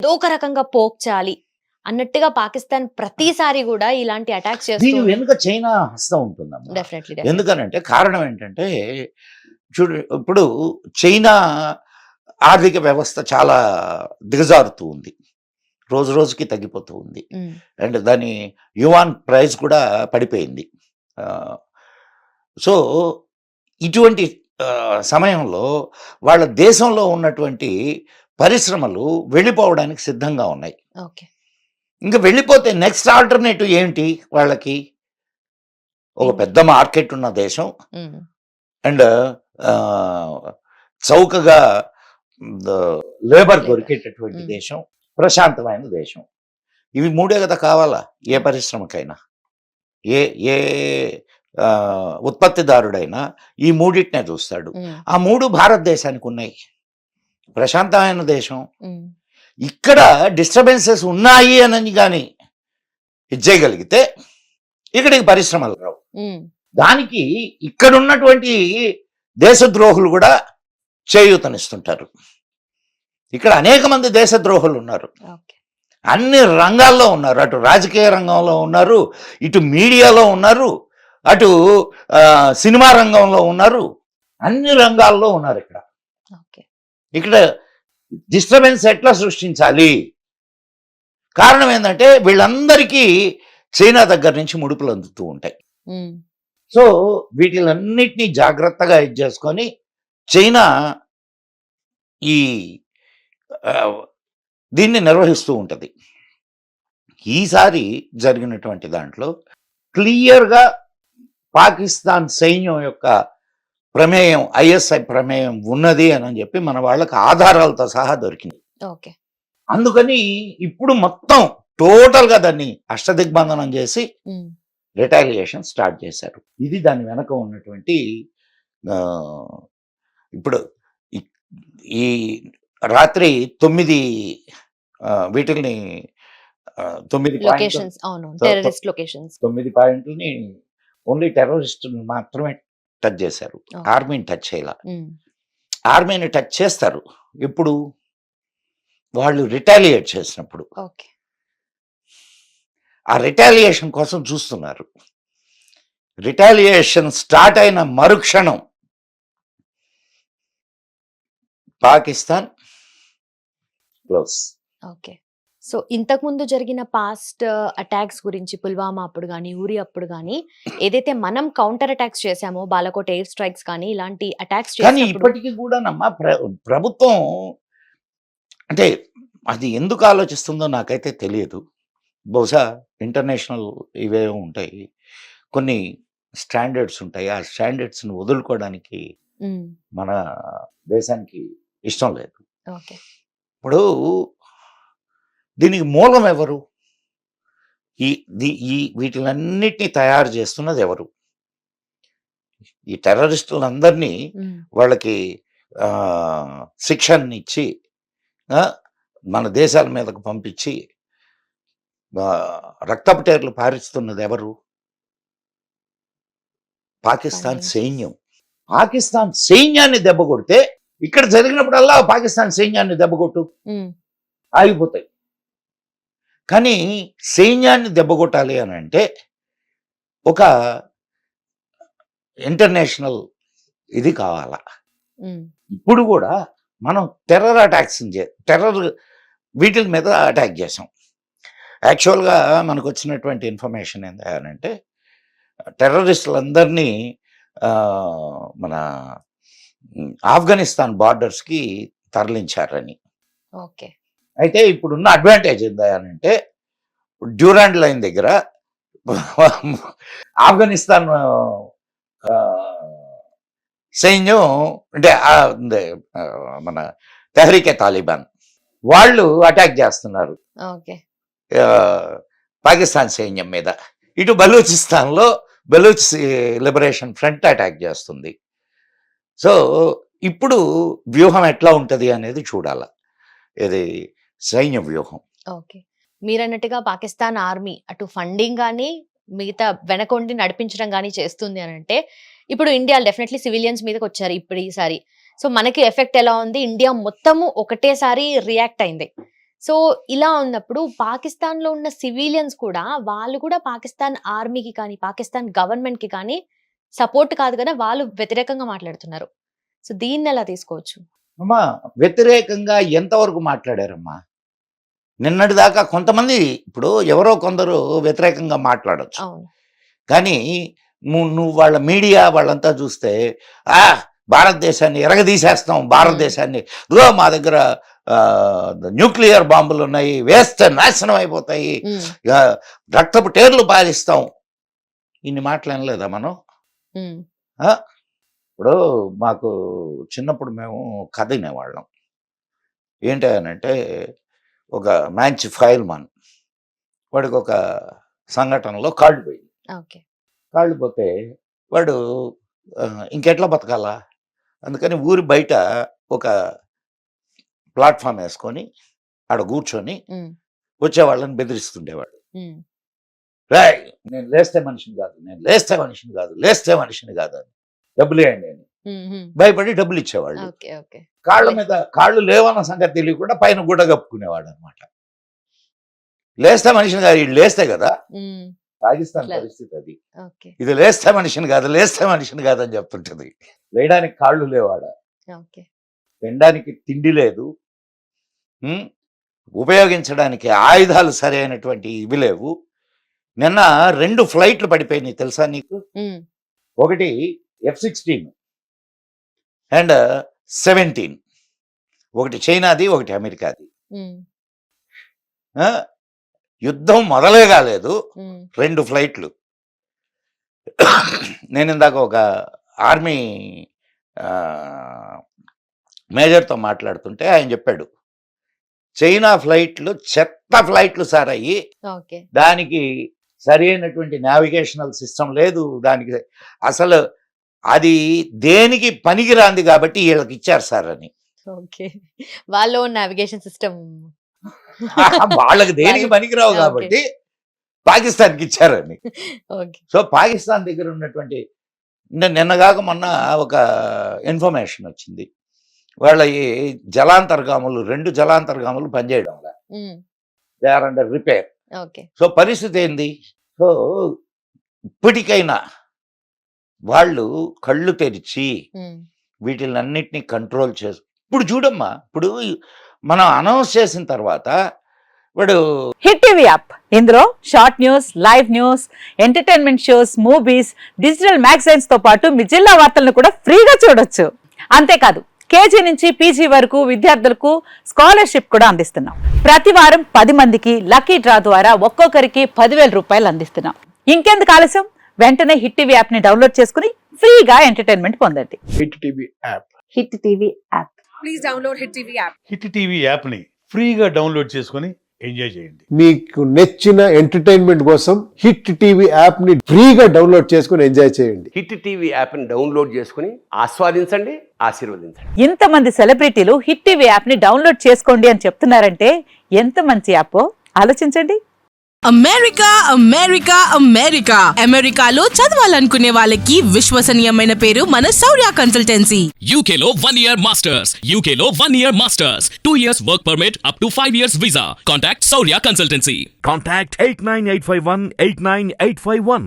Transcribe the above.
ఏదో ఒక రకంగా పోక్చాలి అన్నట్టుగా పాకిస్తాన్ ప్రతిసారి కూడా ఇలాంటి అటాక్స్ చేస్తూ దీని వెనుక చైనా హస్తం ఉంటుందమ్మా. డెఫినెట్లీ ఎందుకనంటే కారణం ఏంటంటే చూడు, ఇప్పుడు చైనా ఆర్థిక వ్యవస్థ చాలా దిగజారుతూ ఉంది, రోజు రోజుకి తగ్గిపోతూ ఉంది. అండ్ దాని యువాన్ ప్రైస్ కూడా పడిపోయింది. సో ఇటువంటి సమయంలో వాళ్ళ దేశంలో ఉన్నటువంటి పరిశ్రమలు వెళ్ళిపోవడానికి సిద్ధంగా ఉన్నాయి. ఓకే. ఇంకా వెళ్ళిపోతే నెక్స్ట్ ఆల్టర్నేటివ్ ఏంటి వాళ్ళకి? ఒక పెద్ద మార్కెట్ ఉన్న దేశం అండ్ చౌకగా లేబర్ దొరికేటటువంటి దేశం, ప్రశాంతమైన దేశం. ఇవి మూడే కదా కావాలా ఏ పరిశ్రమకైనా, ఏ ఏ ఉత్పత్తిదారుడైనా ఈ మూడింటినే చూస్తాడు. ఆ మూడు భారతదేశానికి ఉన్నాయి. ప్రశాంతమైన దేశం, ఇక్కడ డిస్టర్బెన్సెస్ ఉన్నాయి అని కానీ ఇది చేయగలిగితే ఇక్కడికి పరిశ్రమలు రావు. దానికి ఇక్కడ ఉన్నటువంటి దేశద్రోహులు కూడా చేయూతనిస్తుంటారు. ఇక్కడ అనేక మంది దేశద్రోహులు ఉన్నారు, అన్ని రంగాల్లో ఉన్నారు. అటు రాజకీయ రంగంలో ఉన్నారు, ఇటు మీడియాలో ఉన్నారు, అటు సినిమా రంగంలో ఉన్నారు, అన్ని రంగాల్లో ఉన్నారు. ఇక్కడ డిస్టర్బెన్స్ ఎట్లా సృష్టించాలి? కారణం ఏంటంటే వీళ్ళందరికీ చైనా దగ్గర నుంచి ముడుపులు అందుతూ ఉంటాయి. సో వీటిలన్నిటినీ జాగ్రత్తగా ఇది చేసుకొని చైనా ఈ దీన్ని నిర్వహిస్తూ ఉంటుంది. ఈసారి జరిగినటువంటి దాంట్లో క్లియర్గా పాకిస్తాన్ సైన్యం యొక్క ప్రమేయం, ఐఎస్ఐ ప్రమేయం ఉన్నది అని చెప్పి మన వాళ్ళకి ఆధారాలతో సహా దొరికింది. అందుకని ఇప్పుడు మొత్తం టోటల్గా దాన్ని అష్టదిగ్బంధనం చేసి రిటాలియేషన్ స్టార్ట్ చేశారు. ఇది దాని వెనక ఉన్నటువంటి ఇప్పుడు ఈ రాత్రి 9 వీటిని 9 పాయింట్లని ఓన్లీ టెర్రరిస్టులు మాత్రమే టచ్ చేశారు. ఆర్మీని టచ్ చేయాల. ఆర్మీని టచ్ చేస్తారు ఎప్పుడు? వాళ్ళు రిటాలియేట్ చేసినప్పుడు. ఆ రిటాలియేషన్ కోసం చూస్తున్నారు. రిటాలియేషన్ స్టార్ట్ అయిన మరుక్షణం పాకిస్తాన్ క్లోజ్. ఓకే. సో ఇంతకు ముందు జరిగిన పాస్ట్ అటాక్స్ గురించి, పుల్వామా అప్పుడు కానీ, ఊరి అప్పుడు కానీ, ఏదైతే మనం కౌంటర్ అటాక్స్ చేశామో, బాలకోట్ ఎయిర్ స్ట్రైక్స్ కానీ, ఇలాంటి అటాక్స్ కానీ ఇప్పటికీ కూడా ప్రభుత్వం అంటే అది ఎందుకు ఆలోచిస్తుందో నాకైతే తెలియదు. బహుశా ఇంటర్నేషనల్ ఇవే ఉంటాయి, కొన్ని స్టాండర్డ్స్ ఉంటాయి. ఆ స్టాండర్డ్స్ని వదులుకోవడానికి మన దేశానికి ఇష్టం లేదు. ఇప్పుడు దీనికి మూలం ఎవరు? వీటిలన్నిటినీ తయారు చేస్తున్నది ఎవరు? ఈ టెర్రరిస్టులందరినీ వాళ్ళకి శిక్షణ ఇచ్చి మన దేశాల మీదకు పంపించి రక్తపుటేర్లు పారిస్తున్నది ఎవరు? పాకిస్తాన్ సైన్యం. పాకిస్తాన్ సైన్యాన్ని దెబ్బ కొడితే ఇక్కడ జరిగినప్పుడల్లా పాకిస్తాన్ సైన్యాన్ని దెబ్బ కొట్టు, ఆగిపోతాయి. కానీ సైన్యాన్ని దెబ్బ కొట్టాలి అని అంటే ఒక ఇంటర్నేషనల్ ఇది కావాలా. ఇప్పుడు కూడా మనం టెర్రర్ అటాక్స్ వీటి మీద అటాక్ చేసాం. యాక్చువల్గా మనకు వచ్చినటువంటి ఇన్ఫర్మేషన్ ఏంటంటే టెర్రరిస్టులందరినీ మన ఆఫ్ఘనిస్తాన్ బార్డర్స్కి తరలించారని. అయితే ఇప్పుడున్న అడ్వాంటేజ్ ఏంటంటే డ్యూరాండ్ లైన్ దగ్గర ఆఫ్ఘనిస్తాన్ సైన్యం అంటే మన తెహ్రీకే తాలిబాన్ వాళ్ళు అటాక్ చేస్తున్నారు పాకిస్తాన్ సైన్యం మీద. ఇటు బలూచిస్తాన్లో బలూచ్ లిబరేషన్ ఫ్రంట్ అటాక్ చేస్తుంది. సో ఇప్పుడు వ్యూహం ఎట్లా ఉంటుంది అనేది చూడాల, ఇది సైన్య వ్యూహం. మీరన్నట్టుగా పాకిస్తాన్ ఆర్మీ అటు ఫండింగ్ కానీ మిగతా వెనకొండి నడిపించడం కానీ చేస్తుంది అని అంటే, ఇప్పుడు ఇండియా డెఫినెట్లీ సివిలియన్స్ మీదకి వచ్చారు ఇప్పుడు ఈసారి. సో మనకి ఎఫెక్ట్ ఎలా ఉంది? ఇండియా మొత్తము ఒకటేసారి రియాక్ట్ అయింది. సో ఇలా ఉన్నప్పుడు పాకిస్తాన్‌లో ఉన్న సివిలియన్స్ కూడా వాళ్ళు కూడా పాకిస్తాన్ ఆర్మీకి కానీ, పాకిస్తాన్ గవర్నమెంట్‌కి కానీ సపోర్ట్ కాదు కదా! వాళ్ళు వ్యతిరేకంగా మాట్లాడుతున్నారు. సో దీన్నెలా తీసుకోవచ్చు? అమ్మా వ్యతిరేకంగా ఎంతవరకు మాట్లాడారమ్మా? నిన్నటిదాకా కొంతమంది ఇప్పుడు ఎవరో కొందరు వ్యతిరేకంగా మాట్లాడొచ్చు. అవును. కానీ నువ్వు వాళ్ళ మీడియా వాళ్ళంతా చూస్తే భారతదేశాన్ని ఎరగదీసేస్తాం, భారతదేశాన్ని ఇదిగో మా దగ్గర న్యూక్లియర్ బాంబులు ఉన్నాయి, వేస్తే నాశనం అయిపోతాయి, హ్మ్. రక్తపు టేర్లు పాలిస్తాం, ఇన్ని మాటలు వినలేదా మనం? హ్మ్. ఆ? ఇప్పుడు మాకు చిన్నప్పుడు మేము కథ వినేవాళ్ళం. ఏంటి అనంటే ఒక మంచి ఫైల్మాన్, వాడికి ఒక సంఘటనలో కాళ్ళు పోయింది. ఓకే. కాళ్ళు పోతే వాడు ఇంకెట్లా బతకాలా, అందుకని ఊరి బయట ఒక ప్లాట్ఫామ్ వేసుకొని ఆడ కూర్చొని హ్మ్. వచ్చే వాళ్ళని బెదిరిస్తుండేవాడు. హ్మ్. రాయ్ నేను లేస్తే మనిషిని కాదు, నేను లేస్తే మనిషిని కాదు, లేస్తే మనిషిని కాదు అని, డబ్బులు వేయండి అని హ్మ్. హ్మ్. భయపడి డబ్బులు ఇచ్చేవాళ్ళు. ఓకే. ఓకే. కాళ్ళ మీద కాళ్ళు లేవన్న సంగతి తెలియకుండా పైన గుడ్డ కప్పుకునేవాడు అనమాట. లేస్తే మనిషిని కాదు, వీళ్ళు లేస్తే కదా. హ్మ్. పాకిస్తాన్ ఇట్లా. పరిస్థితి అది. ఓకే. ఇది లేస్తే మనిషిని కాదు, లేస్తే మనిషిని కాదు అని చెప్తుంటది. వేయడానికి కాళ్ళు లేవాడ, ఓకే. తినడానికి తిండి లేదు, ఉపయోగించడానికి ఆయుధాలు సరైనటువంటి ఇవి లేవు. నిన్న 2 ఫ్లైట్లు పడిపోయినాయి తెలుసా నీకు? హ్మ్. ఒకటి F-16 అండ్ 17, ఒకటి చైనాది ఒకటి అమెరికాది. హ్మ్. ఆ? యుద్ధం మొదలే కాలేదు, హ్మ్. 2 ఫ్లైట్లు. నేను ఇందాక ఒక ఆర్మీ మేజర్తో మాట్లాడుతుంటే ఆయన చెప్పాడు, చైనా ఫ్లైట్లు చెత్త ఫ్లైట్లు సార్ అయ్యి, ఓకే. దానికి సరి అయినటువంటి నావిగేషనల్ సిస్టమ్ లేదు, దానికి అసలు అది దేనికి పనికిరాంది కాబట్టి వీళ్ళకి ఇచ్చారు సార్ అని. ఓకే. వాళ్ళు నావిగేషన్ సిస్టమ్ వాళ్ళకి దేనికి వాళ్ళకి పనికిరావు ఓకే. కాబట్టి పాకిస్తాన్కి ఇచ్చారని. ఓకే. సో పాకిస్తాన్ దగ్గర ఉన్నటువంటి నిన్నగాక మొన్న ఒక ఇన్ఫర్మేషన్ వచ్చింది, వాళ్ళ ఈ జలాంతర్గాములు 2 జలాంతర్గాములు పనిచేయడం హ్మ్. They are under repair. Okay. So పరిస్థితి ఏంది? సో ఇప్పటికైనా వాళ్ళు కళ్ళు తెరిచి హ్మ్. వీటిలన్నిటినీ కంట్రోల్ చేసి, ఇప్పుడు చూడమ్మా, ఇప్పుడు మనం అనౌన్స్ చేసిన తర్వాత వాడు హిట్ టీవీ యాప్, ఇందులో short news, live news, entertainment shows, movies, digital magazines తో పాటు మీ జిల్లా వార్తలను కూడా ఫ్రీగా చూడొచ్చు. అంతేకాదు కేజీ నుంచి పీజీ వరకు విద్యార్థులకు స్కాలర్షిప్ కూడా అందిస్తున్నాం. ప్రతి వారం 10 మందికి లక్కీ డ్రా ద్వారా ఒక్కొక్కరికి 10,000 రూపాయలు అందిస్తున్నాం. ఇంకెందుకు ఆలస్యం, వెంటనే హిట్ టీవీ యాప్ ని డౌన్లోడ్ చేసుకుని ఫ్రీగా ఎంటర్టైన్మెంట్ పొందండి. Hit TV app. Hit TV app. Please download Hit TV app. Hit TV యాప్ని ఫ్రీగా డౌన్లోడ్ చేసుకొని ఎంజాయ్ చేయండి. మీకు నచ్చిన ఎంటర్టైన్మెంట్ కోసం హిట్ టీవీ యాప్ ని ఫ్రీగా డౌన్లోడ్ చేసుకుని ఎంజాయ్ చేయండి. హిట్ టీవీ యాప్ని డౌన్లోడ్ చేసుకుని ఆస్వాదించండి, ఆశీర్వదించండి. ఇంతమంది సెలబ్రిటీలు హిట్ టీవీ యాప్ ని డౌన్లోడ్ చేసుకోండి అని చెప్తున్నారంటే ఎంత మంచి యాప్ ఆలోచించండి. అమెరికా అమెరికా అమెరికా అమెరికాలో చదవాలనుకునే వాళ్ళకి విశ్వసనీయమైన పేరు మన శౌర్య consultancy. UK Law 1 Year Masters. UK Law 1 Year Masters. 2 years work permit up to 5 years visa. Contact Saurya Consultancy. Contact 89851 89851.